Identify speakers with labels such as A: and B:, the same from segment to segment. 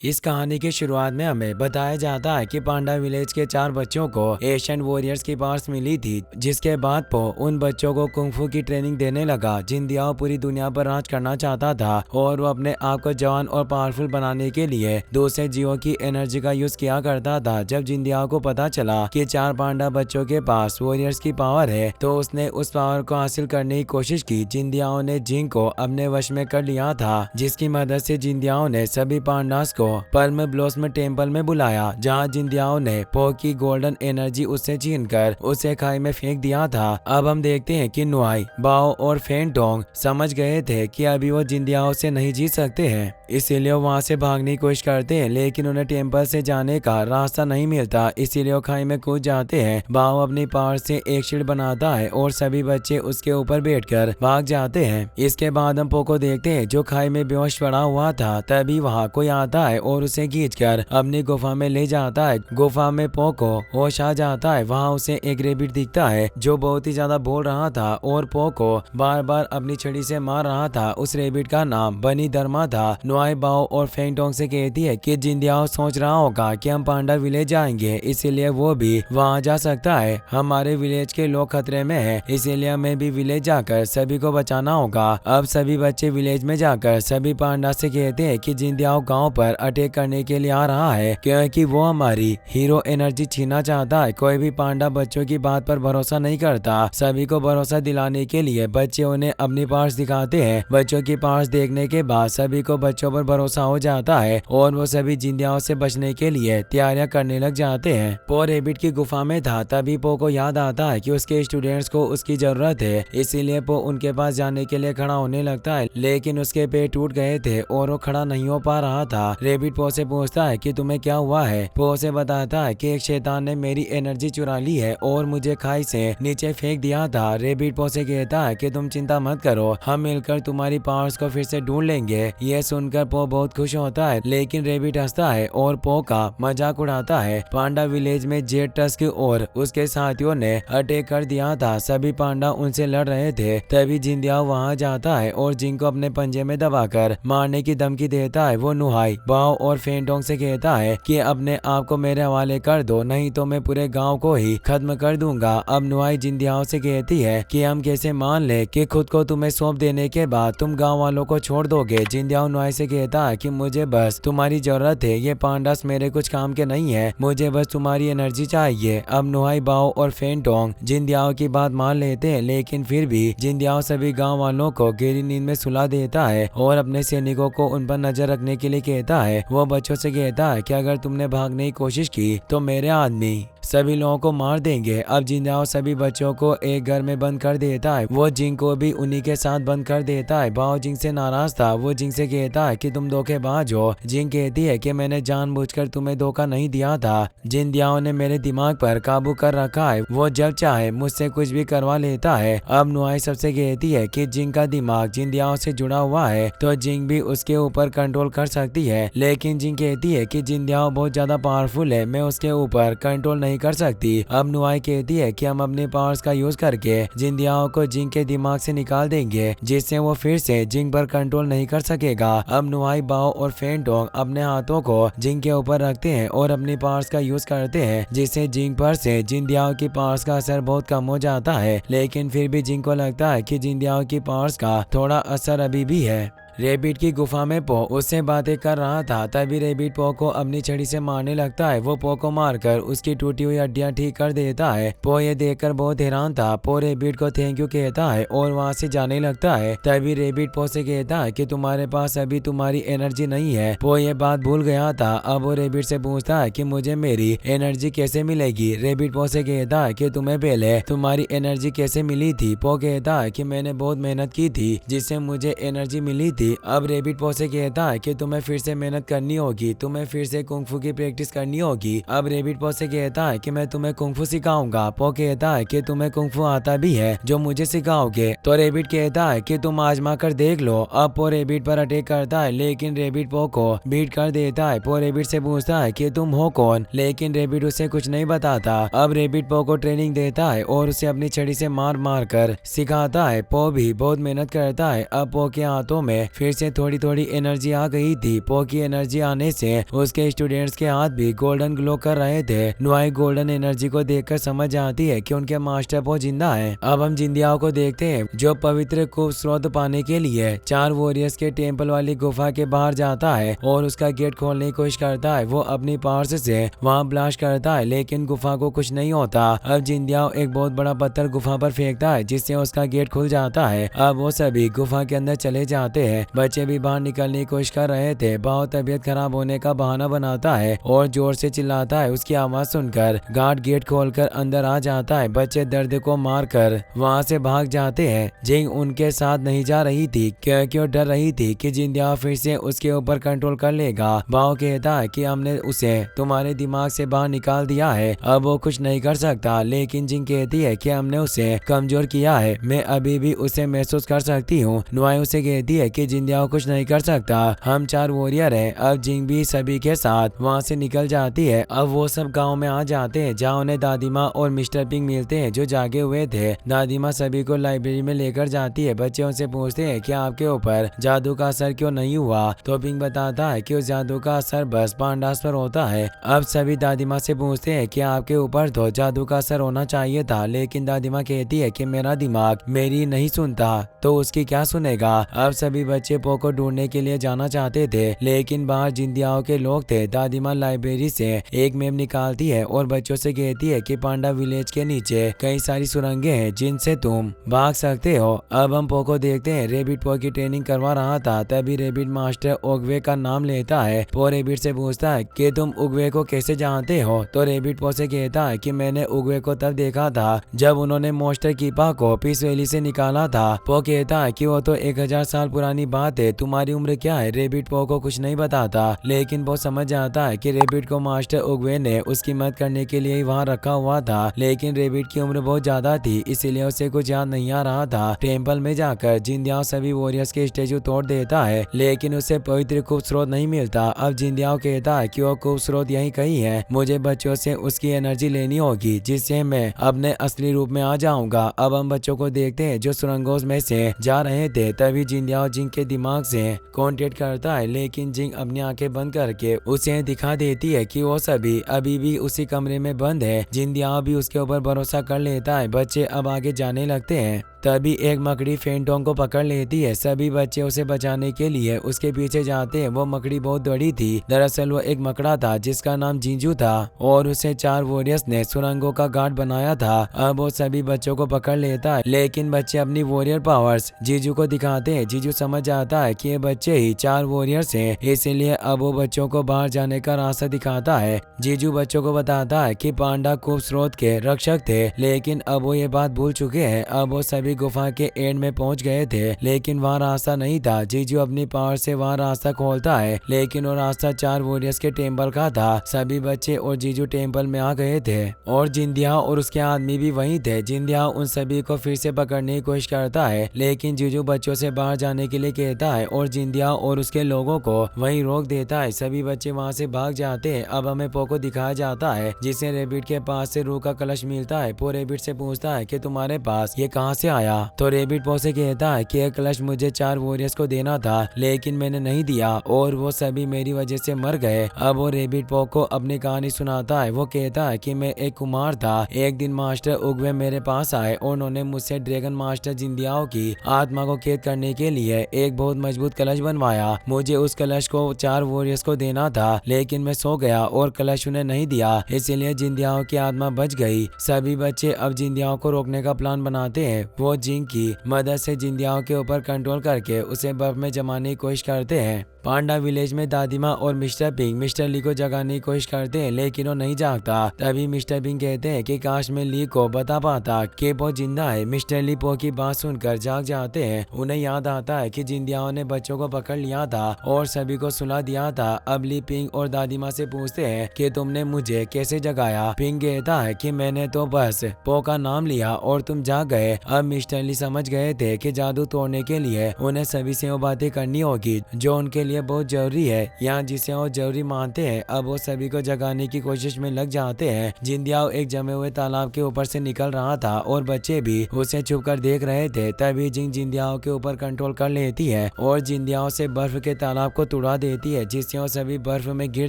A: इस कहानी की शुरुआत में हमें बताया जाता है कि पांडा विलेज के 4 बच्चों को एशियन वॉरियर्स की पावर्स मिली थी, जिसके बाद पो उन बच्चों को कुंफू की ट्रेनिंग देने लगा। जिंदियाओ पूरी दुनिया पर राज करना चाहता था और वो अपने आप को जवान और पावरफुल बनाने के लिए दूसरे जीवों की एनर्जी का यूज किया करता था। जब जिंदियाओ को पता चला कि 4 पांडा बच्चों के पास वॉरियर्स की पावर है, तो उसने उस पावर को हासिल करने की कोशिश की। जिंदियाओ ने जिंग को अपने वश में कर लिया था, जिसकी मदद से जिंदियाओ ने सभी पांडास को पर्म ब्लॉसम टेम्पल में बुलाया, जहां जिंदियाओ ने पो की गोल्डन एनर्जी उससे छीनकर उसे खाई में फेंक दिया था। अब हम देखते हैं कि नुआई, बाओ और फेंगडोंग समझ गए थे कि अभी वो जिंदियाओ से नहीं जीत सकते हैं, इसीलिए वो वहां से भागने की कोशिश करते हैं, लेकिन उन्हें टेम्पल से जाने का रास्ता नहीं मिलता, इसीलिए वो खाई में कूद जाते हैं। बाओ अपनी पावर से एक शील्ड बनाता है और सभी बच्चे उसके ऊपर बैठकर भाग जाते हैं। इसके बाद हम पो को देखते हैं, जो खाई में बेहोश पड़ा हुआ था। तभी वहाँ कोई आता है और उसे खींचकर अपनी गुफा में ले जाता है। गुफा में पो को होश आ जाता है। वहाँ उसे एक रेबिट दिखता है जो बहुत ही ज्यादा बोल रहा था और पो को बार बार अपनी छड़ी से मार रहा था। उस रेबिट का नाम बनी धर्मा था। नुआई, बाओ और फेंगडोंग से कहती है कि जिंदियाओ सोच रहा होगा कि हम पांडा विलेज जाएंगे, इसीलिए वो भी वहाँ जा सकता है। हमारे विलेज के लोग खतरे में है, इसीलिए हमें भी विलेज जाकर सभी को बचाना होगा। अब सभी बच्चे विलेज में जाकर सभी पांडा से कहते हैं कि जिंदियाओ गाँव पर अटैक करने के लिए आ रहा है, क्योंकि वो हमारी हीरो एनर्जी छीनना चाहता है। कोई भी पांडा बच्चों की बात पर भरोसा नहीं करता। सभी को भरोसा दिलाने के लिए बच्चे उन्हें अपनी पावर्स दिखाते हैं। बच्चों की पावर्स देखने के बाद सभी को बच्चों पर भरोसा हो जाता है और वो सभी जिंदियाओं से बचने के लिए तैयारियां करने लग जाते हैं। पो रेबिट की गुफा में था। तभी पो को याद आता है कि उसके स्टूडेंट्स को उसकी जरूरत है, इसीलिए पो उनके पास जाने के लिए खड़ा होने लगता है, लेकिन उसके पैर टूट गए थे और वो खड़ा नहीं हो पा रहा था। रेबिट पो से पूछता है कि तुम्हें क्या हुआ है। पो से बताता है कि एक शैतान ने मेरी एनर्जी चुरा ली है और मुझे खाई से नीचे फेंक दिया था। रेबिट पो से कहता है कि तुम चिंता मत करो, हम मिलकर तुम्हारी पावर्स को फिर से ढूंढ लेंगे। ये सुनकर पो बहुत खुश होता है, लेकिन रेबिट हंसता है और पो का मजाक उड़ाता है। पांडा विलेज में जेड टस्क और उसके साथियों ने अटैक कर दिया था। सभी पांडा उनसे लड़ रहे थे। तभी जिंदियाओ वहां जाता है और जिंग को अपने पंजे में दबाकर मारने की धमकी देता है। वो नुहाई, बाओ और फेंगडोंग से कहता है कि अपने आप को मेरे हवाले कर दो, नहीं तो मैं पूरे गांव को ही खत्म कर दूंगा। अब नुआई जिंदियाओ से कहती है कि हम कैसे मान ले कि खुद को तुम्हें सौंप देने के बाद तुम गांव वालों को छोड़ दोगे। जिंदियाओ नुआई से कहता है कि मुझे बस तुम्हारी जरूरत है, ये पांडास मेरे कुछ काम के नहीं है, मुझे बस तुम्हारी एनर्जी चाहिए। अब नुआई, बाओ और फेंगडोंग जिंदियाओ की बात मान लेते हैं, लेकिन फिर भी जिंदियाओ सभी गाँव वालों को गहरी नींद में सुला देता है और अपने सैनिकों को उन पर नजर रखने के लिए कहता है। वो बच्चों से कहता है कि अगर तुमने भागने की कोशिश की तो मेरे आदमी सभी लोगों को मार देंगे। अब जिंदियाओ सभी बच्चों को एक घर में बंद कर देता है। वो जिंग को भी उन्हीं के साथ बंद कर देता है। बाओ जिंग से नाराज था। वो जिंग से कहता है कि तुम धोखेबाज हो। जिंग कहती है कि मैंने जानबूझकर तुम्हें धोखा नहीं दिया था, जिंदियाओ ने मेरे दिमाग पर काबू कर रखा है, वो जब चाहे मुझसे कुछ भी करवा लेता है। अब नुआई सबसे कहती है कि जिंग का दिमाग जिंदियाओ से जुड़ा हुआ है, तो जिंग भी उसके ऊपर कंट्रोल कर सकती है, लेकिन जिंग कहती है कि जिंदियाओ बहुत ज्यादा पावरफुल है, मैं उसके ऊपर कंट्रोल नहीं कर सकती। अब नुआई कहती है कि हम अपने पावर्स का यूज करके जिंदियाओ को जिंग के दिमाग से निकाल देंगे, जिससे वो फिर से जिंग पर कंट्रोल नहीं कर सकेगा। अब नुआई, बाओ और फेंगडोंग अपने हाथों को जिंग के ऊपर रखते हैं और अपनी पावर्स का यूज करते हैं, जिससे जिंग पर से जिंदियाओ की पावर्स का असर बहुत कम हो जाता है, लेकिन फिर भी जिंग को लगता है कि जिंदियाओ की पावर्स का थोड़ा असर अभी भी है। रेबिट की गुफा में पो उससे बातें कर रहा था। तभी रेबिट पो को अपनी छड़ी से मारने लगता है। वो पो को मारकर उसकी टूटी हुई हड्डियां ठीक कर देता है। पो ये देखकर बहुत हैरान था। पो रेबिट को थैंक यू कहता है और वहां से जाने लगता है। तभी रेबिट पो से कहता है कि तुम्हारे पास अभी तुम्हारी एनर्जी नहीं है। पो ये बात भूल गया था। अब वो रेबिट से पूछता है कि मुझे मेरी एनर्जी कैसे मिलेगी। रेबिट पो से कहता है कि तुम्हें पहले तुम्हारी एनर्जी कैसे मिली थी। पो कहता है कि मैंने बहुत मेहनत की थी, जिससे मुझे एनर्जी मिली थी। अब रेबिट पो से कहता है कि तुम्हें फिर से मेहनत करनी होगी, तुम्हें फिर से कुंफू की प्रैक्टिस करनी होगी। अब रेबिट पो से कहता है कि मैं तुम्हें कुंफू सिखाऊंगा। पो कहता है कि तुम्हें कुंफू आता भी है जो मुझे सिखाओगे। तो रेबिट कहता है कि तुम आजमा कर देख लो। अब पो रेबिट पर अटैक करता है, लेकिन रेबिट पो को बीट कर देता है। पो रेबिट से पूछता है कि तुम हो कौन, लेकिन रेबिट उसे कुछ नहीं बताता। अब रेबिट पो को ट्रेनिंग देता है और उसे अपनी छड़ी से मार मार कर सिखाता है। पो भी बहुत मेहनत करता है। अब पो के हाथों में फिर से थोड़ी थोड़ी एनर्जी आ गई थी। पो की एनर्जी आने से उसके स्टूडेंट्स के हाथ भी गोल्डन ग्लो कर रहे थे। नुआई गोल्डन एनर्जी को देखकर समझ जाती है कि उनके मास्टर पो जिंदा है। अब हम जिंदियाओ को देखते हैं जो पवित्र कूप स्रोत पाने के लिए 4 वॉरियर्स के टेम्पल वाली गुफा के बाहर जाता है और उसका गेट खोलने की कोशिश करता है। वो अपनी पावर्स से वहां ब्लास्ट करता है लेकिन गुफा को कुछ नहीं होता। अब जिंदियाओ एक बहुत बड़ा पत्थर गुफा पर फेंकता है जिससे उसका गेट खुल जाता है। अब वो सभी गुफा के अंदर चले जाते हैं। बच्चे भी बाहर निकलने की कोशिश कर रहे थे। बाओ तबीयत खराब होने का बहाना बनाता है और जोर से चिल्लाता है। उसकी आवाज सुनकर गार्ड गेट खोलकर अंदर आ जाता है। बच्चे दर्द को मारकर वहां से भाग जाते हैं। जिंग उनके साथ नहीं जा रही थी क्योंकि वो डर रही थी कि जिंदियाओ फिर से उसके ऊपर कंट्रोल कर लेगा। बाओ कहता है कि हमने उसे तुम्हारे दिमाग से बाहर निकाल दिया है, अब वो कुछ नहीं कर सकता। लेकिन जिंग कहती है कि हमने उसे कमजोर किया है, मैं अभी भी उसे महसूस कर सकती हूँ। नुआई उसे कहती है कि जिंदियाओ कुछ नहीं कर सकता, हम 4 वॉरियर हैं। अब जिंग भी सभी के साथ वहाँ से निकल जाती है। अब वो सब गाँव में आ जाते हैं जहाँ उन्हें दादी माँ और मिस्टर पिंग मिलते हैं जो जागे हुए थे। दादी माँ सभी को लाइब्रेरी में लेकर जाती है। बच्चे उनसे पूछते हैं कि आपके ऊपर जादू का असर क्यों नहीं हुआ, तो पिंग बताता है कि उस जादू का असर बस पांडास पर होता है। अब सभी दादी माँ से पूछते हैं कि आपके ऊपर तो जादू का असर होना चाहिए था, लेकिन दादी माँ कहती है कि मेरा दिमाग मेरी नहीं सुनता तो उसकी क्या सुनेगा। अब सभी बच्चे पो को ढूंढने के लिए जाना चाहते थे लेकिन बाहर जिंदियाओं के लोग थे। दादी माँ लाइब्रेरी से एक मैप निकालती है और बच्चों से कहती है कि पांडा विलेज के नीचे कई सारी सुरंगें हैं जिनसे तुम भाग सकते हो। अब हम पो को देखते हैं। रेबिट पो की ट्रेनिंग करवा रहा था तभी रेबिट मास्टर ओगवे का नाम लेता है। पो रेबिट से पूछता है कि तुम उगवे को कैसे जानते हो, तो रेबिट पो से कहता है कि मैंने उगवे को तब देखा था जब उन्होंने मोस्टर कीपा को पीस वैली से निकाला था। पो कहता है कि वो तो 1000 साल पुरानी बात है, तुम्हारी उम्र क्या है। रेबिट पो को कुछ नहीं बताता लेकिन वो समझ जाता है कि रेबिट को मास्टर उगवे ने उसकी मदद करने के लिए वहाँ रखा हुआ था, लेकिन रेबिट की उम्र बहुत ज्यादा थी इसीलिए उसे कुछ याद नहीं आ रहा था। टेम्पल में जाकर जिंदियाओ सभी वॉरियर्स के स्टेचू तोड़ देता है लेकिन उसे पवित्र कूप स्रोत नहीं मिलता। अब जिंदियाओ कहता है कि वो कूप स्रोत यही कहीं है, मुझे बच्चों से उसकी एनर्जी लेनी होगी जिससे मैं अपने असली रूप में आ जाऊंगा। अब हम बच्चों को देखते हैं जो सुरंगों में से जा रहे थे। तभी जिंदियाओ जिंग के दिमाग से कांटेक्ट करता है लेकिन जिंग अपनी आंखें बंद करके उसे दिखा देती है कि वो सभी अभी भी उसी कमरे में बंद है। जिंदियाओ भी उसके ऊपर भरोसा कर लेता है। बच्चे अब आगे जाने लगते हैं। तभी एक मकड़ी फेंटोंग को पकड़ लेती है। सभी बच्चे उसे बचाने के लिए उसके पीछे जाते हैं। वो मकड़ी बहुत बड़ी थी। दरअसल वो एक मकड़ा था जिसका नाम जीजू था और उसे 4 वॉरियर्स ने सुरंगों का गार्ड बनाया था। अब वो सभी बच्चों को पकड़ लेता है लेकिन बच्चे अपनी वॉरियर पावर्स जीजू को दिखाते हैं। जीजू समझ जाता है कि ये बच्चे ही 4 वॉरियर्स हैं, इसीलिए अब वो बच्चों को बाहर जाने का रास्ता दिखाता है। जीजू बच्चों को बताता है कि पांडा कूप स्रोत के रक्षक थे लेकिन अब वो ये बात भूल चुके हैं। अब वो सभी गुफा के एंड में पहुंच गए थे लेकिन वहाँ रास्ता नहीं था। जीजू अपनी पावर से वहाँ रास्ता खोलता है लेकिन वो रास्ता 4 वॉरियर्स के टेम्पल का था। सभी बच्चे और जीजू टेम्पल में आ गए थे और जिंदियाओ और उसके आदमी भी वहीं थे। जिंदियाओ उन सभी को फिर से पकड़ने की कोशिश करता है लेकिन जीजू बच्चों से बाहर जाने के लिए कहता है और जिंदियाओ और उसके लोगों को वहीं रोक देता है। सभी बच्चे वहाँ से भाग जाते हैं। अब हमें पो को दिखाया जाता है जिसे रेबिट के पास से रूह का कलश मिलता है। पो रेबिट से पूछता है कि तुम्हारे पास ये कहाँ से आया, तो रेबिट पो से कहता है कि यह कलश मुझे 4 वॉरियर्स को देना था लेकिन मैंने नहीं दिया और वो सभी मेरी वजह से मर गए। अब वो रेबिट पो को अपनी कहानी सुनाता है। वो कहता है कि मैं एक कुमार था, एक दिन मास्टर उगवे मेरे पास आए और उन्होंने मुझसे ड्रैगन मास्टर जिंदियाओ की आत्मा को कैद करने के लिए एक बहुत मजबूत कलश बनवाया। मुझे उस कलश को 4 वॉरियर्स को देना था लेकिन मैं सो गया और कलश उन्हें नहीं दिया, इसीलिए जिंदियाओ की आत्मा बच गई। सभी बच्चे अब जिंदियाओ को रोकने का प्लान बनाते हैं। वो जिंग की मदद से जिंदियाओं के ऊपर कंट्रोल करके उसे बर्फ में जमाने की कोशिश करते हैं। पांडा विलेज में दादीमा और मिस्टर पिंग मिस्टर ली को जगाने की कोशिश करते हैं लेकिन वो नहीं जागता। तभी मिस्टर पिंग कहते हैं कि काश मैं ली को बता पाता कि पो जिंदा है। मिस्टर ली पो की बात सुनकर जाग जाते हैं। उन्हें याद आता है कि जिंदियाओं ने बच्चों को पकड़ लिया था और सभी को सुला दिया था। अब ली पिंग और दादीमा से पूछते हैं कि तुमने मुझे कैसे जगाया। पिंग कहता है कि मैंने तो बस पो का नाम लिया और तुम जाग गए। अब मिस्टर ली समझ गए थे कि जादू तोड़ने के लिए उन्हें सभी से वो बातें करनी होगी जो उनके लिए बहुत जरूरी है या जिसे वो जरूरी मानते हैं। अब वो सभी को जगाने की कोशिश में लग जाते हैं। जिंदियाओ एक जमे हुए तालाब के ऊपर से निकल रहा था और बच्चे भी उसे छुप कर देख रहे थे। तभी जिंग जिंदियाओ के ऊपर कंट्रोल कर लेती आती है और जिंदियाओं से बर्फ के तालाब को तुड़ा देती है, जिससे वो सभी बर्फ में गिर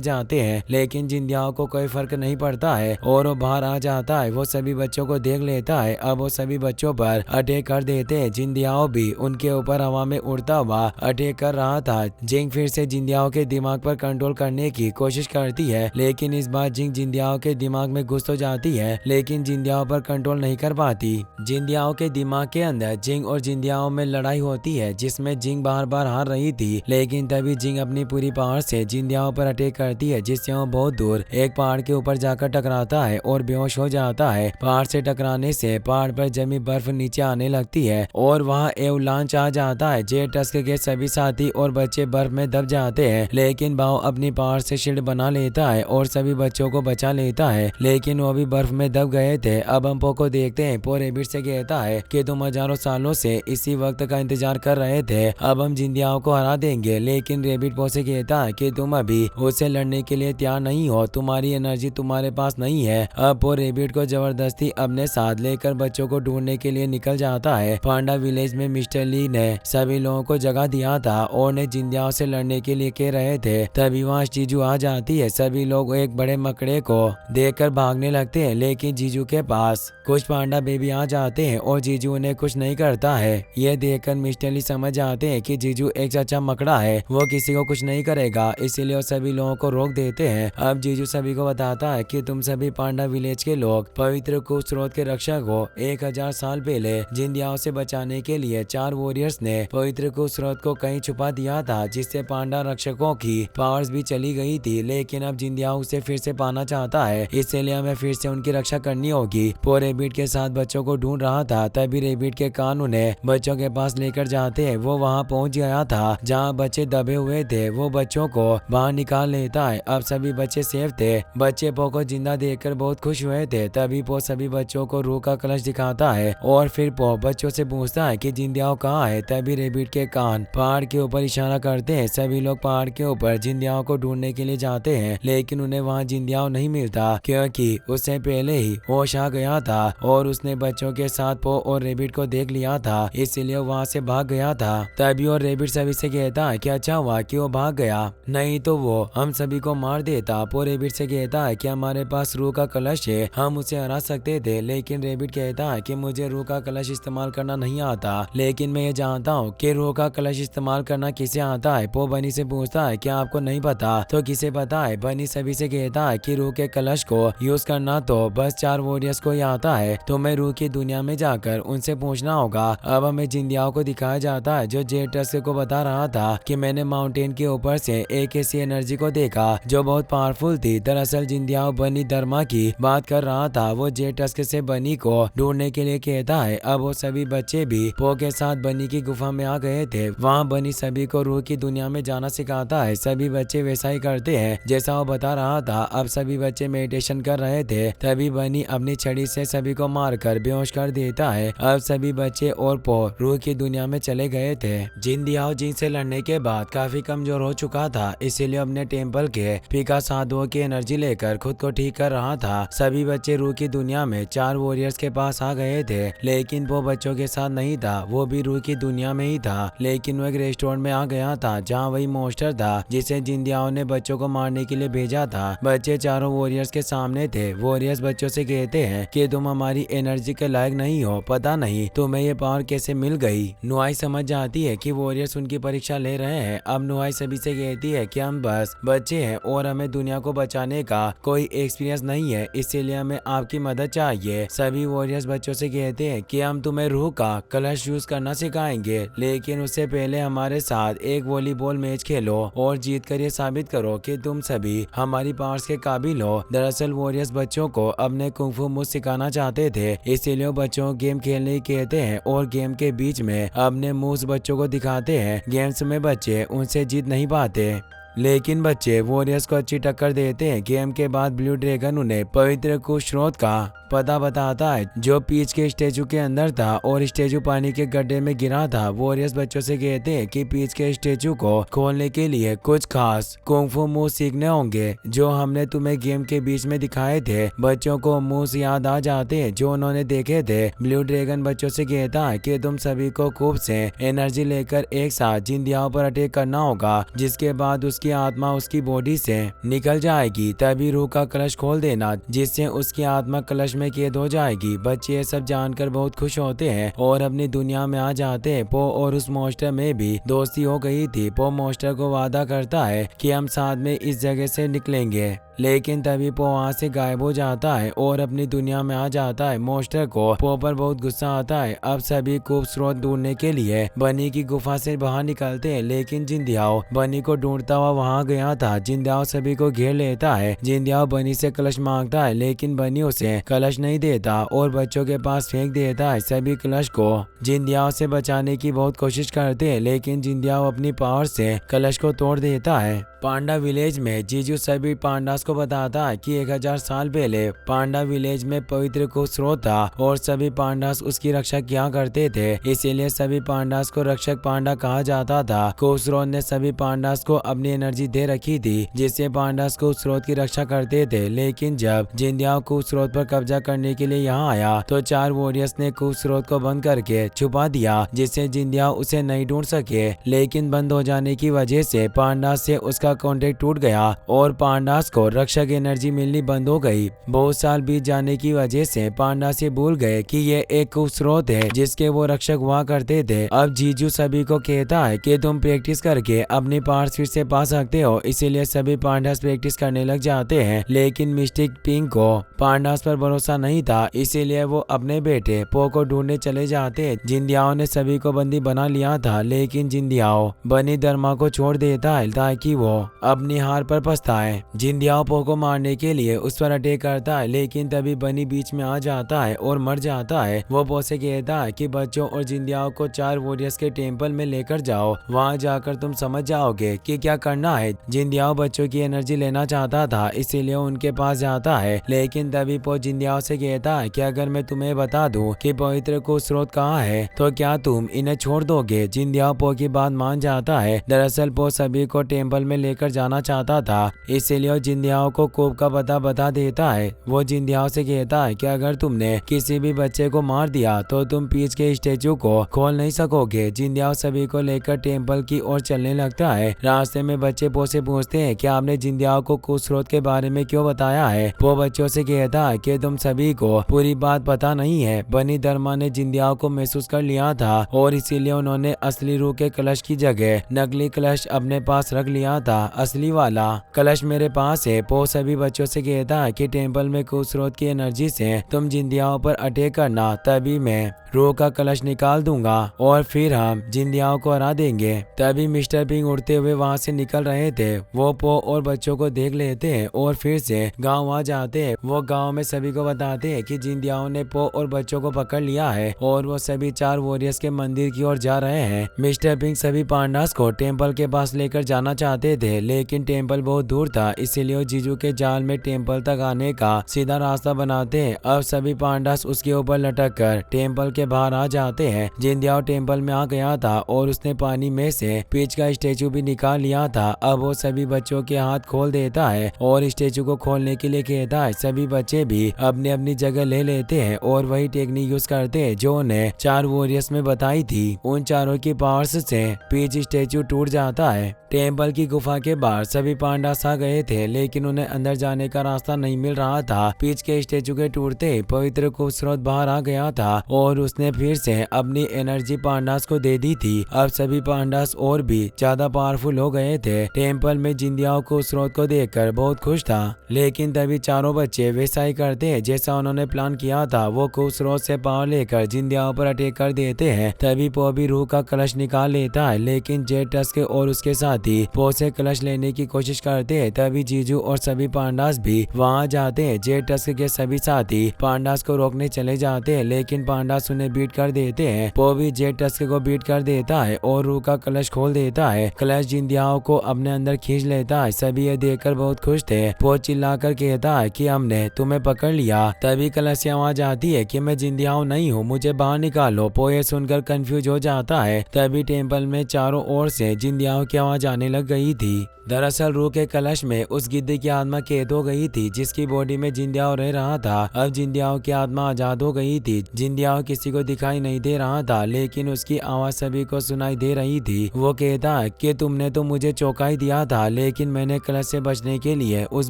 A: जाते हैं। लेकिन जिंदियाओं को कोई फर्क नहीं पड़ता है और वो बाहर आ जाता है। वो सभी बच्चों को देख लेता है। अब वो सभी बच्चों पर अटैक कर देते हैं। जिंदियाओं भी उनके ऊपर हवा में उड़ता हुआ अटैक कर रहा था। जिंग फिर से जिंदियाओं के दिमाग पर कंट्रोल करने की कोशिश करती है, लेकिन इस बार जिंग जिंदियाओं के दिमाग में घुस तो जाती है, लेकिन जिंदियाओं पर कंट्रोल नहीं कर पाती। जिंदियाओं के दिमाग के अंदर जिंग और जिंदियाओं में लड़ाई होती है, जिसमें जिंग बार बार हार रही थी। लेकिन तभी जिंग अपनी पूरी पावर से जिंदियाओं पर अटैक करती है, जिससे वो बहुत दूर एक पहाड़ के ऊपर जाकर टकराता है और बेहोश हो जाता है। पहाड़ से टकराने से पहाड़ पर जमी बर्फ नीचे आने लगती है और वहाँ एवलांच आ जाता है। जेट टस्क के सभी साथी और बच्चे बर्फ में दब जाते हैं, लेकिन बाओ अपनी पावर से शील्ड बना लेता है और सभी बच्चों को बचा लेता है, लेकिन वो भी बर्फ में दब गए थे। अब हम पो को देखते हैं। पो रेबिट से कहता है कि तुम हजारों सालों से इसी वक्त का इंतजार कर रहे थे, अब हम जिंदियाओं को हरा देंगे। लेकिन रेबिट पो से कहता है कि तुम अभी उससे लड़ने के लिए तैयार नहीं हो, तुम्हारी एनर्जी तुम्हारे पास नहीं है। अब पो रेबिट को जबरदस्ती अपने साथ लेकर बच्चों को ढूंढने के लिए निकल जाता है। पांडा विलेज में मिस्टर ली ने सभी लोगों को जगह दिया था और ने जिंदियाओं से लड़ने के लिए कह रहे थे। तभी वहाँ जीजू आ जाती है। सभी लोग एक बड़े मकड़े को देखकर भागने लगते हैं, लेकिन जीजू के पास कुछ पांडा बेबी आ जाते हैं और जीजू उन्हें कुछ नहीं करता है। ये देखकर मिस्टर ली समझ जाते हैं कि जीजू एक सच्चा मकड़ा है, वो किसी को कुछ नहीं करेगा, इसीलिए वो सभी लोगों को रोक देते हैं। अब जीजू सभी को बताता है कि तुम सभी पांडा विलेज के लोग पवित्र कुश स्रोत के रक्षक हो। 1000 साल पहले जिंदियाओं से बचाने के लिए 4 वॉरियर्स ने पवित्र कुश स्रोत को कहीं छुपा दिया था, जिससे पांडा रक्षकों की पावर्स भी चली गई थी। लेकिन अब जिंदियाओं उसे फिर से पाना चाहता है, इसलिए हमें फिर से उनकी रक्षा करनी होगी। पो रेबिट के साथ बच्चों को ढूंढ रहा था, तभी रेबिट के कान उन्हें बच्चों के पास लेकर जाते हैं। वो वहाँ पहुँच गया था जहाँ बच्चे दबे हुए थे। वो बच्चों को बाहर निकाल लेता है। अब सभी बच्चे सेफ थे। बच्चे पो को जिंदा देखकर बहुत खुश हुए थे। तभी पो सभी बच्चों को रूह का कलश दिखाता है और फिर पो बच्चों से पूछता है कि जिंदियाओं कहाँ है। तभी रेबिट के कान पहाड़ के ऊपर इशारा करते हैं। सभी लोग पहाड़ के ऊपर जिंदियाओं को ढूंढने के लिए जाते हैं, लेकिन उन्हें वहाँ जिंदियाओं नहीं मिलता, क्योंकि उससे पहले ही होश आ गया था और उसने बच्चों के साथ पो और रेबिट को देख लिया था, इसलिए वहाँ से भाग गया था। तभी और रेबिट सभी से कहता है कि अच्छा हुआ कि वो भाग गया, नहीं तो वो हम सभी को मार देता। पो रेबिट से कहता है कि हमारे पास रूह का कलश है, हम उसे हरा सकते थे। लेकिन रेबिट कहता है कि मुझे रूह का कलश इस्तेमाल करना नहीं आता, लेकिन मैं ये जानता हूँ कि रूह का कलश इस्तेमाल करना किसे आता है। पो बनी से पूछता है क्या आपको नहीं पता तो किसे पता है। बनी सभी से कहता है कि रूह के कलश को यूज करना तो बस 4 वॉरियर्स को ही आता है, तो मैं रूह की दुनिया में जाकर उनसे पूछना होगा। अब हमें जिंदियाओं को दिखाया जाता है जो जेट टस्क को बता रहा था कि मैंने माउंटेन के ऊपर से एक ऐसी एनर्जी को देखा जो बहुत पावरफुल थी। दरअसल जिंदियाओं बनी धर्मा की बात कर रहा था। वो जेट टस्क से बनी को ढूंढने के लिए कहता है। अब वो सभी बच्चे भी पो के साथ बनी की गुफा में आ गए थे। वहाँ बनी सभी को रूह की दुनिया में जाना सिखाता है। सभी बच्चे वैसा ही करते हैं जैसा वो बता रहा था। अब सभी बच्चे मेडिटेशन कर रहे थे, तभी बनी अपनी छड़ी से सभी को मारकर बेहोश कर देता है। अब सभी बच्चे और पो रूह की दुनिया में चले गए थे। जिंदियाओ जिन से लड़ने के बाद काफी कमजोर हो चुका था, इसीलिए अपने टेम्पल के पीका साधुओं की एनर्जी लेकर खुद को ठीक कर रहा था। सभी बच्चे रूह की दुनिया में 4 वॉरियर्स के पास आ गए थे, लेकिन वो बच्चों के साथ नहीं था, वो भी रूह की दुनिया में ही था। लेकिन वो एक रेस्टोरेंट में आ गया था जहाँ वही मॉन्स्टर था जिसे जिंदियाओं ने बच्चों को मारने के लिए भेजा था। बच्चे चारों वॉरियर्स के सामने थे। वॉरियर्स बच्चों से कहते हैं कि तुम हमारी एनर्जी के लायक नहीं हो, पता नहीं तुम्हें ये पावर कैसे मिल गई। नुआई समझ जाती है कि वॉरियर्स उनकी परीक्षा ले रहे हैं। अब नुआई सभी से कहती है कि हम बस बच्चे हैं और हमें दुनिया को बचाने का कोई एक्सपीरियंस नहीं है, इसीलिए हमें आपकी मदद चाहिए। सभी वॉरियर्स बच्चों से कहते हैं कि हम तुम्हें रूह का कलश यूज करना सिखाएंगे, लेकिन उससे पहले हमारे साथ एक वॉलीबॉल मैच खेलो और जीत कर ये साबित करो कि तुम सभी हमारी पावर्स के काबिल हो। दरअसल वॉरियर्स बच्चों को अपने कुंफू मूव सिखाना चाहते थे, इसीलिए वो बच्चों को गेम खेलने कहते हैं और गेम के बीच में अपने मूव्स बच्चों को दिखाते हैं। गेम्स में बच्चे उनसे जीत नहीं पाते। लेकिन बच्चे वॉरियर्स को अच्छी टक्कर देते हैं। गेम के बाद ब्लू ड्रैगन उन्हें पवित्र कुश स्रोत का पता बताता है जो पीच के स्टेचू के अंदर था और स्टेचू पानी के गड्ढे में गिरा था। वॉरियर्स बच्चों से कहते हैं कि पीच के स्टेचू को खोलने के लिए कुछ खास कुंफू मूव सीखने होंगे जो हमने तुम्हें गेम के बीच में दिखाए थे। बच्चों को मूव्स याद आ जाते हैं जो उन्होंने देखे थे। ब्लू ड्रैगन बच्चों से कहता है कि तुम सभी को खूब से एनर्जी लेकर एक साथ जिंदियाओं पर अटैक करना होगा, जिसके बाद उसकी आत्मा उसकी बॉडी से निकल जाएगी। तभी रूह का कलश खोल देना जिससे उसकी आत्मा कलश में कैद हो जाएगी। बच्चे ये सब जानकर बहुत खुश होते हैं और अपनी दुनिया में आ जाते हैं। पो और उस मॉन्स्टर में भी दोस्ती हो गई थी। पो मॉन्स्टर को वादा करता है कि हम साथ में इस जगह से निकलेंगे, लेकिन तभी पो वहाँ से गायब हो जाता है और अपनी दुनिया में आ जाता है। मॉन्स्टर को पो पर बहुत गुस्सा आता है। अब सभी खूब स्रोत ढूंढने के लिए बनी की गुफा से बाहर निकलते हैं, लेकिन जिंदियाओ बनी को ढूंढता हुआ वहाँ गया था। जिंदियाओ सभी को घेर लेता है। जिंदियाओ बनी से कलश मांगता है, लेकिन बनी उसे कलश नहीं देता और बच्चों के पास फेंक देता है। सभी कलश को जिंदियाओ से बचाने की बहुत कोशिश करते हैं, लेकिन जिंदियाओ अपनी पावर से कलश को तोड़ देता है। पांडा विलेज में जीजू सभी पांडास को बताता है कि 1000 साल पहले पांडा विलेज में पवित्र कुश स्रोत था और सभी पांडास उसकी रक्षा किया करते थे, इसीलिए सभी पांडास को रक्षक पांडा कहा जाता था। कुश स्रोत ने सभी पांडास को अपनी एनर्जी दे रखी थी जिससे पांडास कुश स्रोत की रक्षा करते थे। लेकिन जब जिंदियाओ कुश स्रोत पर कब्जा करने के लिए यहाँ आया तो 4 वॉरियर्स ने कुश स्रोत को बंद करके छुपा दिया जिससे जिंदियाओ उसे नहीं ढूंढ सके। लेकिन बंद हो जाने की वजह से पांडास से उसका कॉन्टेक्ट टूट गया और पांडास को रक्षक एनर्जी मिलनी बंद हो गई। बहुत साल बीत जाने की वजह से पांडास ये भूल गए कि ये एक कुश स्रोत है जिसके वो रक्षक हुआ करते थे। अब जीजू सभी को कहता है कि तुम प्रैक्टिस करके अपनी पावर्स फिर से पा सकते हो, इसीलिए सभी पांडास प्रैक्टिस करने लग जाते हैं। लेकिन मिस्टिक पिंक को पांडास पर भरोसा नहीं था, इसीलिए वो अपने बेटे पो को ढूंढने चले जाते हैं। जिंदियाओ ने सभी को बंदी बना लिया था, लेकिन जिंदियाओ बनी धर्मा को छोड़ देता है ताकि वो अपनी हार पर पछताए। जिंदियाओ पो को मारने के लिए उस पर अटैक करता है, लेकिन तभी बनी बीच में आ जाता है और मर जाता है। वो पो से कहता है कि बच्चों और जिंदियाओ को 4 वॉरियर्स के टेम्पल में लेकर जाओ, वहाँ जाकर तुम समझ जाओगे कि क्या करना है। जिंदियाओ बच्चों की एनर्जी लेना चाहता था, इसीलिए उनके पास जाता है, लेकिन तभी पो जिंदियाओ से कहता है कि अगर मैं तुम्हें बता दूं कि पवित्र कुश स्रोत कहाँ है तो क्या तुम इन्हें छोड़ दोगे। जिंदियाओ पो की बात मान जाता है। दरअसल पो सभी को टेम्पल में लेकर जाना चाहता था, इसीलिए जिंदियाओ को कोब का पता बता देता है। वो जिंदियाओ से कहता है कि अगर तुमने किसी भी बच्चे को मार दिया तो तुम पीच के स्टेचू को खोल नहीं सकोगे। जिंदियाओ सभी को लेकर टेम्पल की ओर चलने लगता है। रास्ते में बच्चे पो से पूछते हैं कि आपने जिंदियाओ को कुश स्रोत के बारे में क्यों बताया है। वो बच्चों से कहता है कि तुम सभी को पूरी बात पता नहीं है। बनी धर्मा ने जिंदियाओ को महसूस कर लिया था और इसीलिए उन्होंने असली रूह के कलश की जगह नकली कलश अपने पास रख लिया था। असली वाला कलश मेरे पास है। पो सभी बच्चों से कहता है कि टेम्पल में कुश स्रोत की एनर्जी से तुम जिंदियाओं पर अटैक करना, तभी मैं रूह का कलश निकाल दूंगा और फिर हम जिंदियाओं को हरा देंगे। तभी मिस्टर पिंग उड़ते हुए वहाँ से निकल रहे थे। वो पो और बच्चों को देख लेते हैं और फिर से गांव आ जाते हैं। वो गांव में सभी को बताते हैं कि जिंदियाओं ने पो और बच्चों को पकड़ लिया है और वो सभी 4 वॉरियर्स के मंदिर की ओर जा रहे हैं। मिस्टर पिंग सभी पांडास को टेम्पल के पास लेकर जाना चाहते थे, लेकिन टेम्पल बहुत दूर था, इसीलिए जीजू के जाल में टेम्पल तक आने का सीधा रास्ता बनाते हैं। अब सभी पांडास उसके ऊपर लटक कर टेम्पल के बाहर आ जाते हैं। जिंदियाओ टेम्पल में आ गया था और उसने पानी में से पीच का स्टेचू भी निकाल लिया था। अब वो सभी बच्चों के हाथ खोल देता है और स्टेचू को खोलने के लिए कहता है। सभी बच्चे भी अपनी अपनी जगह ले लेते हैं और वही टेक्निक यूज करते हैं जो उन्हें 4 वॉरियर्स में बताई थी। उन चारों की पावर्स से पीच स्टेचू टूट जाता है। टेम्पल की गुफा के बाहर सभी पांडास आ गए थे, लेकिन उन्हें अंदर जाने का रास्ता नहीं मिल रहा था। पीच के स्टेचू के टूटते पवित्र कुश स्रोत बाहर आ गया था और उसने फिर से अपनी एनर्जी पांडास को दे दी थी। अब सभी पांडास और भी ज्यादा पावरफुल हो गए थे। टेम्पल में जिंदियाओ कुश स्रोत को देखकर बहुत खुश था, लेकिन तभी चारों बच्चे वैसा ही करते हैं जैसा उन्होंने प्लान किया था। वो कुश स्रोत से पावर लेकर जिंदियाओ पर अटैक कर देते हैं। तभी पो भी रूह का कलश निकाल लेता है, लेकिन जेट टस्क और उसके साथी पो से कलश लेने की कोशिश करते हैं। तभी जीजू और सभी पांडास भी वहाँ जाते हैं। जेट टस्क के सभी साथी पांडास को रोकने चले जाते हैं, लेकिन पांडास उन्हें उन्हें बीट कर देते हैं। पो भी जेट टस्क को बीट कर देता है और रू का कलश खोल देता है। कलश जिंदियाओं को अपने अंदर खींच लेता है। सभी ये देखकर बहुत खुश थे। पो चिल्लाकर कहता है कि हमने तुम्हें पकड़ लिया। तभी कलश से आवाज आती है कि मैं जिंदियाओं नहीं हूँ, मुझे बाहर निकालो। पो ये सुनकर कंफ्यूज हो जाता है। तभी टेम्पल में चारों ओर से जिंदियाओं की आवाज आने लग गई थी। दरअसल रू के कलश में उस गिद्ध की आत्मा कैद हो गई थी जिसकी बॉडी में जिंदियाओ रह रहा था। अब जिंदियाओ की आत्मा आजाद हो गई थी। जिंदियाओ किसी को दिखाई नहीं दे रहा था लेकिन उसकी आवाज सभी को सुनाई दे रही थी। वो कहता है कि तुमने तो मुझे चौंका ही दिया था लेकिन मैंने कलश से बचने के लिए उस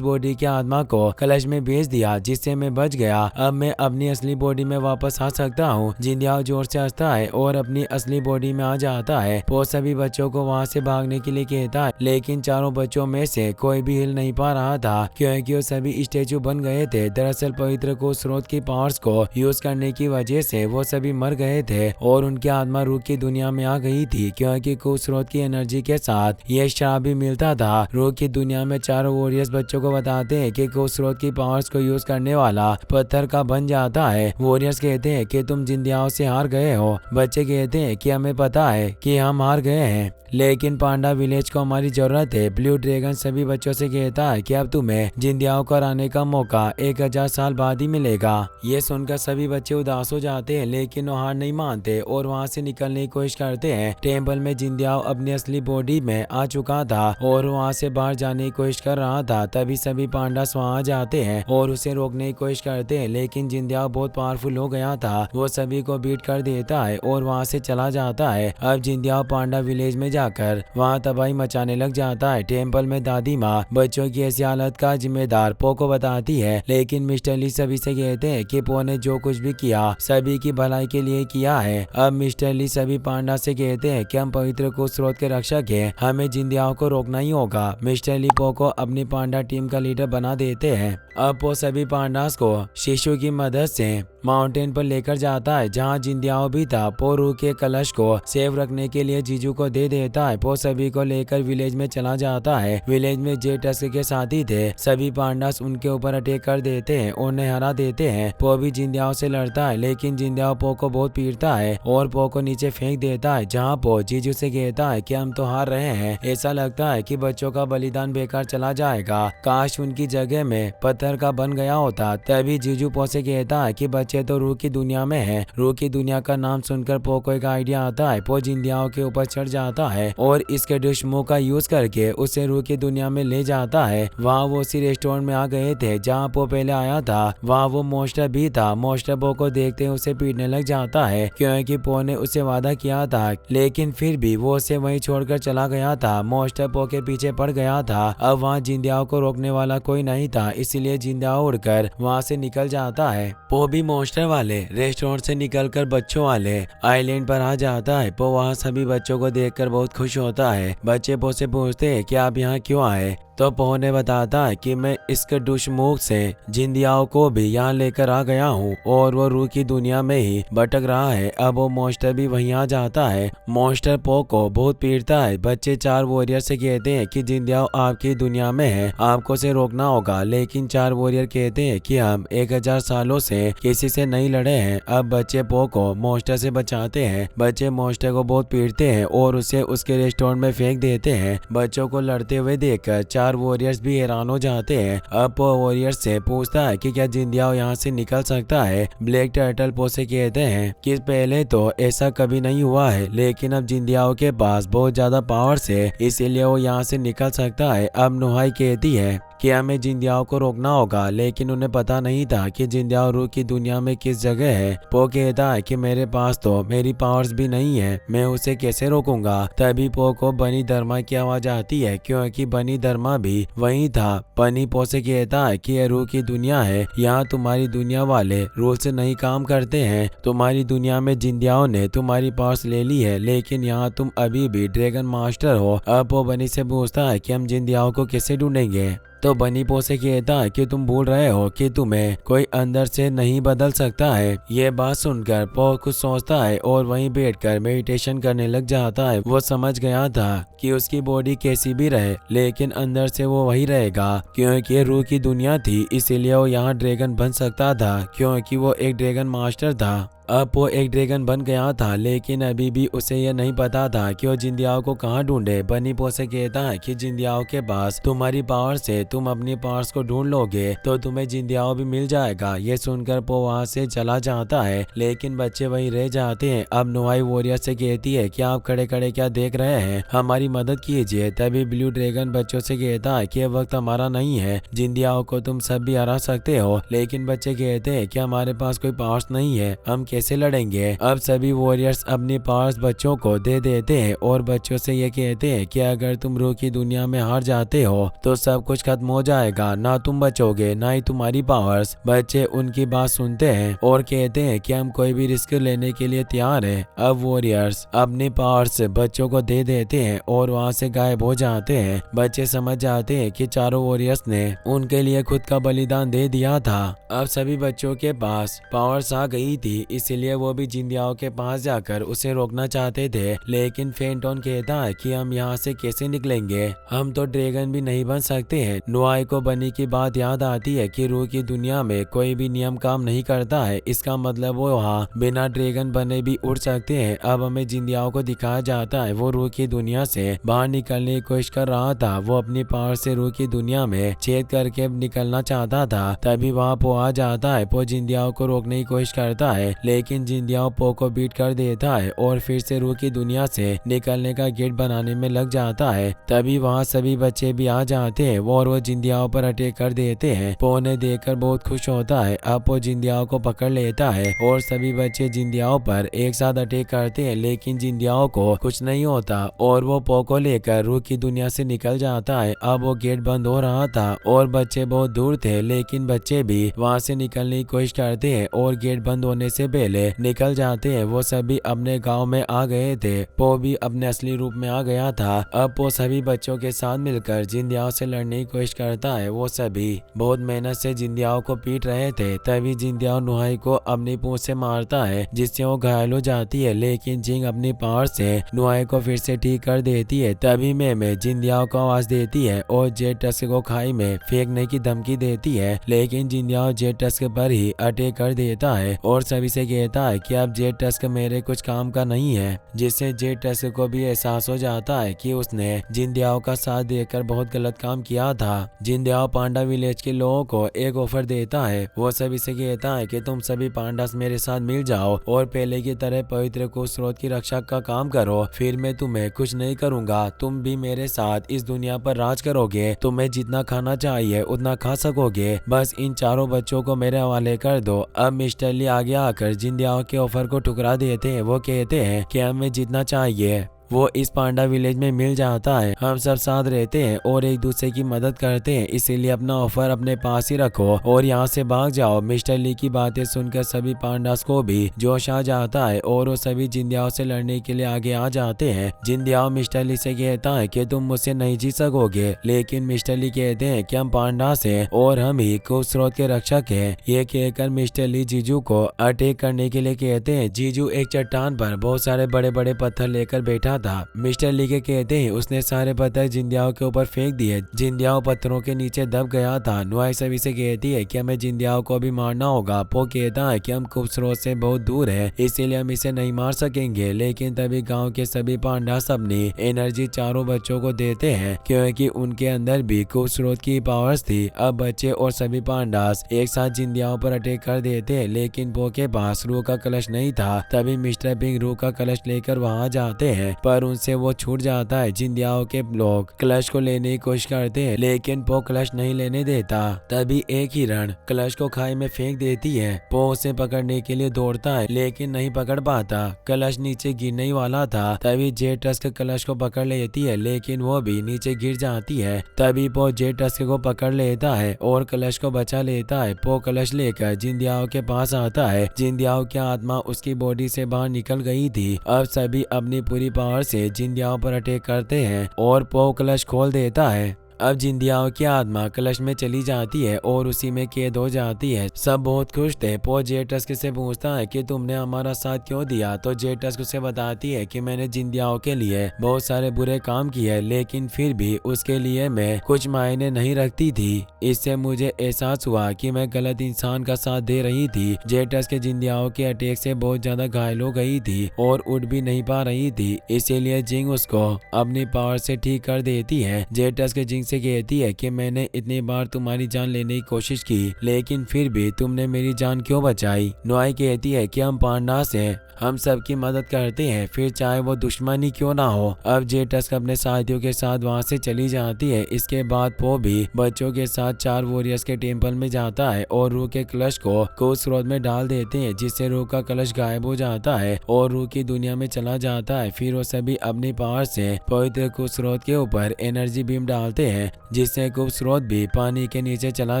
A: बॉडी की आत्मा को कलश में भेज दिया जिससे मैं बच गया। अब मैं अपनी असली बॉडी में वापस आ सकता हूँ। जिंदियाओ जोर से हंसता है और अपनी असली बॉडी में आ जाता है। वो सभी बच्चों को वहाँ से भागने के लिए कहता है लेकिन चारों बच्चों में से कोई भी हिल नहीं पा रहा था क्योंकि वो सभी स्टेचू बन गए थे। दरअसल पवित्र को स्रोत की पावर्स को यूज करने की वजह से वो सभी मर गए थे और उनकी आत्मा रूह की दुनिया में आ गई थी क्योंकि कुछ स्रोत की एनर्जी के साथ ये श्राप भी मिलता था। रूह की दुनिया में चारों वॉरियर्स बच्चों को बताते हैं कि कुछ स्रोत की पावर्स को यूज करने वाला पत्थर का बन जाता है। वॉरियर्स कहते हैं कि तुम जिंदियाओं से हार गए हो। बच्चे कहते हैं कि हमें पता है कि हम हार गए हैं लेकिन पांडा विलेज को हमारी जरूरत है। ब्लू ड्रैगन सभी बच्चों से कहता है कि अब तुम्हें जिंदियाओं को हराने का मौका 1000 साल बाद ही मिलेगा। ये सुनकर सभी बच्चे उदास हो जाते हैं लेकिन वो हार नहीं मानते और वहाँ से निकलने की कोशिश करते हैं। टेम्पल में जिंदियाओ अपनी असली बॉडी में आ चुका था और वहाँ से बाहर जाने की कोशिश कर रहा था। तभी सभी पांडास वहाँ आ जाते हैं और उसे रोकने की कोशिश करते हैं लेकिन जिंदियाओ बहुत पावरफुल हो गया था। वो सभी को बीट कर देता है और वहाँ से चला जाता है। अब जिंदियाओ पांडा विलेज में जाकर वहाँ तबाही मचाने लग जाता है। टेम्पल में दादी माँ बच्चों की ऐसी हालत का जिम्मेदार पो को बताती है लेकिन मिस्टर ली सभी से कहते हैं कि पो ने जो कुछ भी किया सभी की भलाई के लिए किया है। अब मिस्टर ली सभी पांडा से कहते हैं कि हम पवित्र को स्रोत के रक्षक हैं, हमें जिंदियाओं को रोकना ही होगा। मिस्टर ली पो को अपनी पांडा टीम का लीडर बना देते हैं। अब पो सभी पांडास को शिशु की मदद से माउंटेन पर लेकर जाता है जहाँ जिंदियाओं भी था। पो रूह के कलश को सेफ रखने के लिए जीजू को दे देता है। पो सभी को लेकर विलेज में चला जाता है। विलेज में जे टस्क के साथी थे। सभी पांडास उनके ऊपर अटैक कर देते हैं, उन्हें हरा देते हैं। पो भी जिंदियाओं से लड़ता है लेकिन जिंदियाओ पो को बहुत पीटता है और पो को नीचे फेंक देता है जहाँ पो जीजू से कहता है कि हम तो हार रहे हैं। ऐसा लगता है कि बच्चों का बलिदान बेकार चला जाएगा, काश उनकी जगह में पत्थर का बन गया होता। तभी जीजू पो से कहता है कि बच्चे तो रूह की दुनिया में है। रूह की दुनिया का नाम सुनकर पो को एक आइडिया आता है। पो जिंदियाओं के ऊपर चढ़ जाता है और इसके दुश्मनों का यूज करके उसे रूह की दुनिया में ले जाता है। वहाँ वो उसी रेस्टोरेंट में आ गए थे जहाँ पो पहले आया था। वहाँ वो मोस्टर भी था। मोस्टर पो को देखते उसे पीटने लग जाता है क्योंकि पो ने उसे वादा किया था लेकिन फिर भी वो उसे वहीं छोड़कर चला गया था। मोस्टर पो के पीछे पड़ गया था। अब वहाँ जिंदियाओं को रोकने वाला कोई नहीं था इसलिए जिंदियाओ उड़कर वहाँ से निकल जाता है। पो भी मोस्टर वाले रेस्टोरेंट से निकलकर बच्चों वाले आइलैंड पर आ जाता है। पो वहाँ सभी बच्चों को देखकर बहुत खुश होता है। बच्चे पो से पूछते हैं कि आप यहाँ क्यों आए तो पो ने बताता है कि मैं इसके दुश्मन से जिंदियाओं को भी यहाँ लेकर आ गया हूँ और वो रूह की दुनिया में ही भटक रहा है। अब वो मोस्टर भी वहीं आ जाता है। मोस्टर पो को बहुत पीटता है। बच्चे 4 वॉरियर से कहते हैं कि जिंदियाओं आपकी दुनिया में है, आपको से रोकना होगा लेकिन 4 वॉरियर कहते हैं कि हम 1000 सालों से किसी से नहीं लड़े हैं। अब बच्चे पो को मोस्टर से बचाते हैं। बच्चे मोस्टर को बहुत पीटते हैं और उसे उसके रेस्टोरेंट में फेंक देते हैं। बच्चों को लड़ते हुए देखकर 4 वॉरियर्स भी हैरान हो जाते हैं। अब पो वॉरियर्स से पूछता है कि क्या जिंदियाओ यहाँ से निकल सकता है। ब्लैक टर्टल पो से कहते हैं कि पहले तो ऐसा कभी नहीं हुआ है लेकिन अब जिंदियाओ के पास बहुत ज्यादा पावर्स है इसीलिए वो यहाँ से निकल सकता है। अब नुहाई कहती है कि हमें जिंदियाओं को रोकना होगा लेकिन उन्हें पता नहीं था कि जिंदियाओ रूह की दुनिया में किस जगह है। पो कहता है कि मेरे पास तो मेरी पावर्स भी नहीं है, मैं उसे कैसे रोकूंगा। तभी पो को बनी धर्मा की आवाज आती है क्योंकि बनी धर्मा भी वहीं था। बनी पो से कहता है कि यह रूह की दुनिया है, यहाँ तुम्हारी दुनिया वाले रूल से नहीं काम करते हैं। तुम्हारी दुनिया में जिंदियाओं ने तुम्हारी पावर्स ले ली है लेकिन यहाँ तुम अभी भी ड्रैगन मास्टर हो। अब पो बनी से पूछता है कि हम जिंदियाओं को कैसे ढूंढेंगे तो बनी पो से कहता है कि तुम भूल रहे हो कि तुम्हें कोई अंदर से नहीं बदल सकता है। ये बात सुनकर पो कुछ सोचता है और वहीं बैठकर मेडिटेशन करने लग जाता है। वो समझ गया था कि उसकी बॉडी कैसी भी रहे लेकिन अंदर से वो वही रहेगा क्योंकि रूह की दुनिया थी इसीलिए वो यहाँ ड्रैगन बन सकता था क्योंकि वो एक ड्रैगन मास्टर था। अब वो एक ड्रैगन बन गया था, लेकिन अभी भी उसे यह नहीं पता था कि वो जिंदियाओ को कहाँ ढूंढे। बनी पो से कहता है कि जिंदियाओ के पास तुम्हारी पावर से तुम अपनी पावर्स को ढूंढ लोगे तो तुम्हें जिंदियाओ भी मिल जाएगा। ये सुनकर पो वहाँ से चला जाता है, लेकिन बच्चे वहीं रह जाते हैं। अब नुआई वॉरियर से कहती है कि आप खड़े खड़े क्या देख रहे हैं, हमारी मदद कीजिए। तभी ब्लू ड्रैगन बच्चों से कहता है कि ये वक्त हमारा नहीं है, जिंदियाओ को तुम सब भी हरा सकते हो। लेकिन बच्चे कहते हैं कि हमारे पास कोई पावर्स नहीं है, हम कैसे लड़ेंगे। अब सभी वॉरियर्स अपनी पावर्स बच्चों को दे देते हैं और बच्चों से ये कहते हैं कि अगर तुम रूह की दुनिया में हार जाते हो तो सब कुछ खत्म हो जाएगा, ना तुम बचोगे ना ही तुम्हारी पावर्स। बच्चे उनकी बात सुनते हैं और कहते हैं कि हम कोई भी रिस्क लेने के लिए तैयार हैं। अब वॉरियर्स अपनी पावर्स बच्चों को दे देते हैं और वहाँ से गायब हो जाते हैं। बच्चे समझ जाते हैं कि चारों वॉरियर्स ने उनके लिए खुद का बलिदान दे दिया था। अब सभी बच्चों के पास पावर्स आ गई थी, इसलिए वो भी जिंदियाओ के पास जाकर उसे रोकना चाहते थे। लेकिन फेंटोन कहता है कि हम यहाँ से कैसे निकलेंगे, हम तो ड्रैगन भी नहीं बन सकते हैं। नुआई को बनी की बात याद आती है कि रूह की दुनिया में कोई भी नियम काम नहीं करता है, इसका मतलब वो वहाँ बिना ड्रैगन बने भी उड़ सकते हैं। अब हमें जिंदियाओ को दिखाया जाता है वो रूह की दुनिया से बाहर निकलने की कोशिश कर रहा था। वो अपनी पावर से रूह की दुनिया में छेद करके निकलना चाहता था। तभी वहाँ पो आ जाता है। पो जिंदियाओ को रोकने की कोशिश करता है, लेकिन जिंदियाओ पो को बीट कर देता है और फिर से रूह की दुनिया से निकलने का गेट बनाने में लग जाता है। तभी वहाँ सभी बच्चे भी आ जाते हैं और वो जिंदियाओ पर अटैक कर देते हैं। पो ने देखकर बहुत खुश होता है। अब वो जिंदियाओ को पकड़ लेता है और सभी बच्चे जिंदियाओ पर एक साथ अटैक करते हैं, लेकिन जिंदियाओ को कुछ नहीं होता और वो पो को लेकर रूह की दुनिया से निकल जाता है। अब वो गेट बंद हो रहा था और बच्चे बहुत दूर थे, लेकिन बच्चे भी वहाँ से निकलने की कोशिश करते हैं और गेट बंद होने से पहले निकल जाते हैं। वो सभी अपने गांव में आ गए थे। पो भी अपने असली रूप में आ गया था। अब वो सभी बच्चों के साथ मिलकर जिंदियाओ से लड़ने की कोशिश करता है। वो सभी बहुत मेहनत से जिंदियाओ को पीट रहे थे। तभी जिंदियाओ नुहाई को अपनी पूंछ से मारता है, जिससे वो घायल हो जाती है, लेकिन जिंग अपनी पावर से नुहाई को फिर से ठीक कर देती है। तभी में जिंदियाओ को आवाज देती है और जेट टस्क को खाई में फेंकने की धमकी देती है, लेकिन जिंदियाओ जेट टस्क पर ही अटैक कर देता है और सभी से कहता है कि अब जेट टस्क मेरे कुछ काम का नहीं है, जिससे जेट टस्क को भी एहसास हो जाता है कि उसने जिंदियाओ का साथ देकर बहुत गलत काम किया था। जिंदियाओ पांडा विलेज के लोगों को एक ऑफर देता है। वो सभी से कहता है कि तुम सभी पांडास मेरे साथ मिल जाओ और पहले की तरह पवित्र कुश स्रोत की रक्षा का काम करो, फिर मैं तुम्हें कुछ नहीं करूंगा, तुम भी मेरे साथ इस दुनिया पर राज करोगे, तुम्हें जितना खाना चाहिए उतना खा सकोगे, बस इन चारों बच्चों को मेरे हवाले कर दो। अब मिस्टर ली आगे आकर जिंदियाओ के ऑफर को ठुकरा देते हैं। वो कहते हैं कि हमें जितना चाहिए वो इस पांडा विलेज में मिल जाता है, हम सब साथ रहते हैं और एक दूसरे की मदद करते हैं, इसीलिए अपना ऑफर अपने पास ही रखो और यहाँ से भाग जाओ। मिस्टर ली की बातें सुनकर सभी पांडास को भी जोश आ जाता है और वो सभी जिंदियाओ से लड़ने के लिए आगे आ जाते हैं। जिंदियाओ मिस्टर ली से कहता है कि तुम मुझसे नहीं जीत सकोगे, लेकिन मिस्टर ली कहते हैं कि हम पांडास हैं और हम ही कुश स्रोत के रक्षक हैं। ये कहकर मिस्टर ली जीजू को अटैक करने के लिए कहते हैं। जीजू एक चट्टान पर बहुत सारे बड़े बड़े पत्थर लेकर बैठा था। मिस्टर ली के कहते हैं उसने सारे पत्थर जिंदियाओ के ऊपर फेंक दिए। जिंदियाओ पत्थरों के नीचे दब गया था। नुआई सभी से कहती है कि हमें जिंदियाओ को भी मारना होगा। पो कहता है कि हम कुश स्रोत से बहुत दूर है, इसीलिए हम इसे नहीं मार सकेंगे, लेकिन तभी गांव के सभी पांडास अपनी एनर्जी चारों बच्चों को देते हैं, क्योंकि उनके अंदर भी कुश स्रोत की पावर्स थी। अब बच्चे और सभी पांडास एक साथ जिंदियाओ पर अटैक कर देते हैं, लेकिन पो के पास रूह का कलश नहीं था। तभी मिस्टर पिंक रूह का कलश लेकर वहां जाते हैं, पर उनसे वो छूट जाता है। जिंदियाओ के लोग कलश को लेने की कोशिश करते हैं, लेकिन पो कलश नहीं लेने देता। तभी एक हिरण कलश को खाई में फेंक देती है। पो उसे पकड़ने के लिए दौड़ता है, लेकिन नहीं पकड़ पाता। कलश नीचे गिरने ही वाला था। तभी जेट टस्क कलश को पकड़ लेती है, लेकिन वो भी नीचे गिर जाती है। तभी पो जेट टस्क को पकड़ लेता है और कलश को बचा लेता है। पो कलश लेकर जिंदियाओ के पास आता है। जिंदियाओ की आत्मा उसकी बॉडी से बाहर निकल गई थी। अब सभी अपनी पूरी पावर से जिंदियाओ पर अटैक करते हैं और पो कलश खोल देता है। अब जिंदियाओ की आत्मा कलश में चली जाती है और उसी में कैद हो जाती है। सब बहुत खुश थे। पो जेटस्क से पूछता है कि तुमने हमारा साथ क्यों दिया, तो जेटस्क उसे बताती है कि मैंने जिंदियाओ के लिए बहुत सारे बुरे काम किए, लेकिन फिर भी उसके लिए मैं कुछ मायने नहीं रखती थी। इससे मुझे एहसास हुआ कि मैं गलत इंसान का साथ दे रही थी। जेटस्क जिंदियाओ के अटैक से बहुत ज्यादा घायल हो गई थी और उठ भी नहीं पा रही थी, इसीलिए जिंग उसको अपनी पावर से ठीक कर देती है। जेटस्क जिंग से कहती है कि मैंने इतनी बार तुम्हारी जान लेने की कोशिश की, लेकिन फिर भी तुमने मेरी जान क्यों बचाई। नोआई कहती है कि हम पांडास हैं, हम सबकी मदद करते हैं, फिर चाहे वो दुश्मनी क्यों ना हो। अब जेटस्क अपने साथियों के साथ वहां से चली जाती है। इसके बाद पो भी बच्चों के साथ 4 वॉरियर्स के टेम्पल में जाता है और रूह के कलश को कुछ स्रोत में डाल देते हैं, जिससे रूह का कलश गायब हो जाता है और रूह की दुनिया में चला जाता है। फिर वो सभी अपनी पावर से पवित्र कुछ स्रोत के ऊपर एनर्जी बीम डालते हैं, जिससे कुछ स्रोत भी पानी के नीचे चला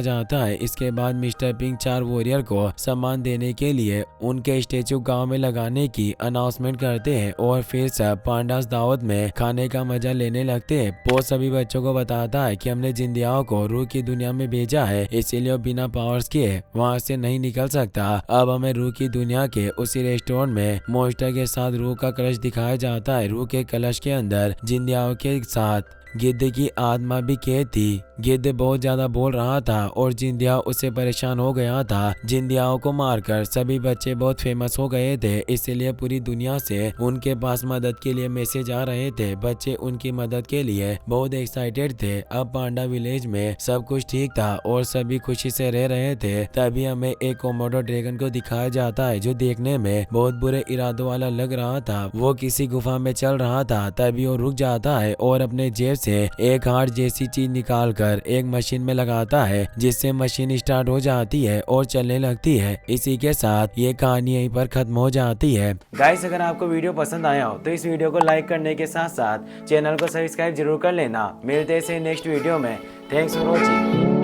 A: जाता है। इसके बाद मिस्टर पिंक 4 वॉरियर को सम्मान देने के लिए उनके स्टेचू गाँव में लगाने की अनाउंसमेंट करते हैं और फिर सब पांडास दावत में खाने का मजा लेने लगते हैं। पो सभी बच्चों को बताता है कि हमने जिंदियाओं को रूह की दुनिया में भेजा है, इसीलिए बिना पावर्स के वहां से नहीं निकल सकता। अब हमें रूह की दुनिया के उसी रेस्टोरेंट में मॉन्स्टर के साथ रूह का कलश दिखाया जाता है। रूह के कलश के अंदर जिंदियाओं के साथ गिद्ध की आत्मा भी कैद थी। गिद्ध बहुत ज्यादा बोल रहा था और जिंदिया उससे परेशान हो गया था। जिंदियाओं को मारकर सभी बच्चे बहुत फेमस हो गए थे, इसीलिए पूरी दुनिया से उनके पास मदद के लिए मैसेज आ रहे थे। बच्चे उनकी मदद के लिए बहुत एक्साइटेड थे। अब पांडा विलेज में सब कुछ ठीक था और सभी खुशी से रह रहे थे। तभी हमें एक कोमोडो ड्रैगन को दिखाया जाता है, जो देखने में बहुत बुरे इरादों वाला लग रहा था। वो किसी गुफा में चल रहा था, तभी वो रुक जाता है और अपने जेब से एक हार्ट जैसी चीज निकालकर एक मशीन में लगाता है, जिससे मशीन स्टार्ट हो जाती है और चलने लगती है। इसी के साथ ये कहानी यहीं पर खत्म हो जाती है। गाइस, अगर आपको वीडियो पसंद आया हो तो इस वीडियो को लाइक करने के साथ साथ चैनल को सब्सक्राइब जरूर कर लेना। मिलते हैं नेक्स्ट वीडियो में। Thanks for watching.